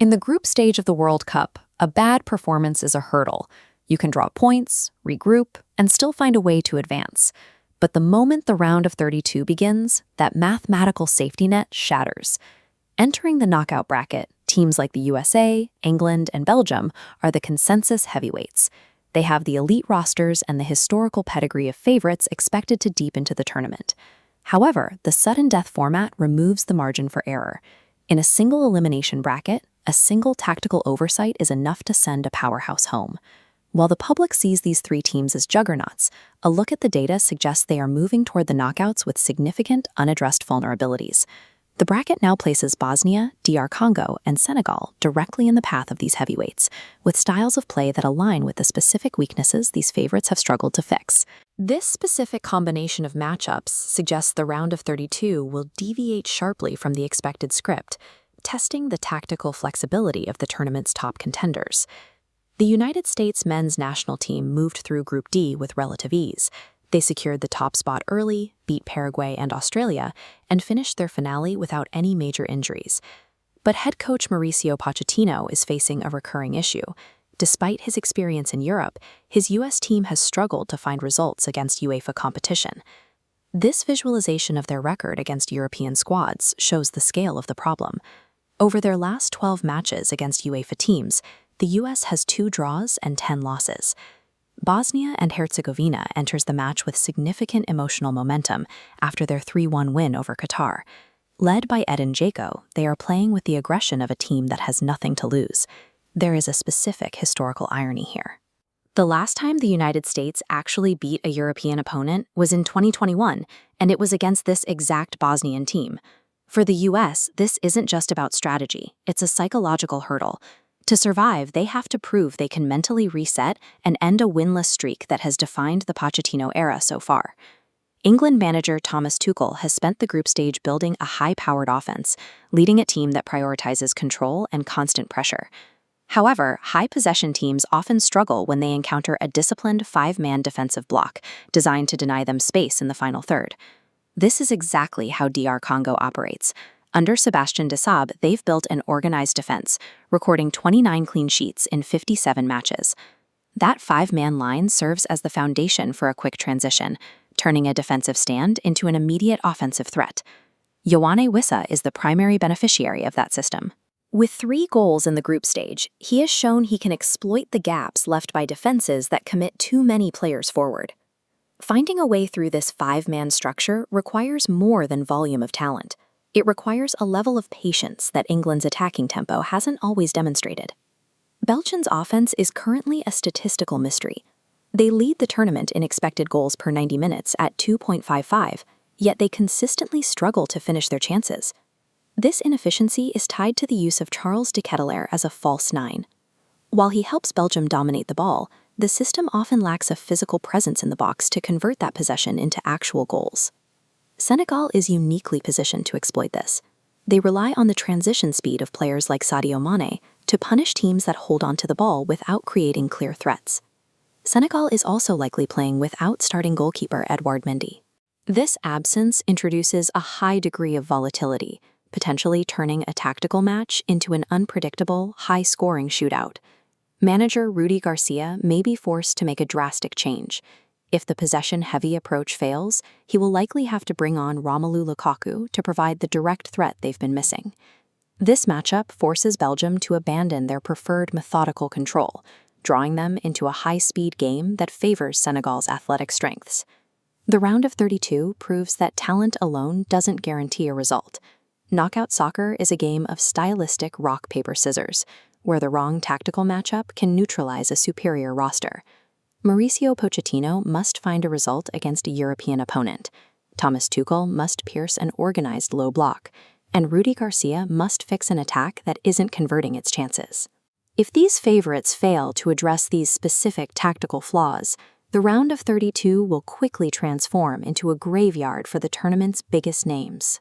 In the group stage of the World Cup, a bad performance is a hurdle. You can draw points, regroup, and still find a way to advance. But the moment the round of 32 begins, that mathematical safety net shatters. Entering the knockout bracket, teams like the USA, England, and Belgium are the consensus heavyweights. They have the elite rosters and the historical pedigree of favorites expected to deep into the tournament. However, the sudden death format removes the margin for error. In a single elimination bracket, a single tactical oversight is enough to send a powerhouse home. While the public sees these three teams as juggernauts, a look at the data suggests they are moving toward the knockouts with significant unaddressed vulnerabilities. The bracket now places Bosnia, DR Congo, and Senegal directly in the path of these heavyweights, with styles of play that align with the specific weaknesses these favorites have struggled to fix. This specific combination of matchups suggests the round of 32 will deviate sharply from the expected script, testing the tactical flexibility of the tournament's top contenders. The United States men's national team moved through Group D with relative ease. They secured the top spot early, beat Paraguay and Australia, and finished their finale without any major injuries. But head coach Mauricio Pochettino is facing a recurring issue. Despite his experience in Europe, his U.S. team has struggled to find results against UEFA competition. This visualization of their record against European squads shows the scale of the problem. Over their last 12 matches against UEFA teams, the U.S. has 2 draws and 10 losses. Bosnia and Herzegovina enters the match with significant emotional momentum after their 3-1 win over Qatar. Led by Edin Dzeko, they are playing with the aggression of a team that has nothing to lose. There is a specific historical irony here. The last time the United States actually beat a European opponent was in 2021, and it was against this exact Bosnian team. For the U.S., this isn't just about strategy, it's a psychological hurdle. To survive, they have to prove they can mentally reset and end a winless streak that has defined the Pochettino era so far. England manager Thomas Tuchel has spent the group stage building a high-powered offense, leading a team that prioritizes control and constant pressure. However, high-possession teams often struggle when they encounter a disciplined 5-man defensive block designed to deny them space in the final third. This is exactly how DR Congo operates. Under Sébastien Desabre, they've built an organized defense, recording 29 clean sheets in 57 matches. That 5-man line serves as the foundation for a quick transition, turning a defensive stand into an immediate offensive threat. Yoane Wissa is the primary beneficiary of that system. With 3 goals in the group stage, he has shown he can exploit the gaps left by defenses that commit too many players forward. Finding a way through this 5-man structure requires more than volume of talent. It requires a level of patience that England's attacking tempo hasn't always demonstrated. Belgium's offense is currently a statistical mystery. They lead the tournament in expected goals per 90 minutes at 2.55, yet they consistently struggle to finish their chances. This inefficiency is tied to the use of Charles de Ketelaere as a false 9. While he helps Belgium dominate the ball, the system often lacks a physical presence in the box to convert that possession into actual goals. Senegal is uniquely positioned to exploit this. They rely on the transition speed of players like Sadio Mane to punish teams that hold onto the ball without creating clear threats. Senegal is also likely playing without starting goalkeeper Edouard Mendy. This absence introduces a high degree of volatility, potentially turning a tactical match into an unpredictable, high-scoring shootout. Manager Rudi Garcia may be forced to make a drastic change. If the possession-heavy approach fails, he will likely have to bring on Romelu Lukaku to provide the direct threat they've been missing. This matchup forces Belgium to abandon their preferred methodical control, drawing them into a high-speed game that favors Senegal's athletic strengths. The round of 32 proves that talent alone doesn't guarantee a result. Knockout soccer is a game of stylistic rock, paper, scissors, where the wrong tactical matchup can neutralize a superior roster. Mauricio Pochettino must find a result against a European opponent. Thomas Tuchel must pierce an organized low block, and Rudi Garcia must fix an attack that isn't converting its chances. If these favorites fail to address these specific tactical flaws, the round of 32 will quickly transform into a graveyard for the tournament's biggest names.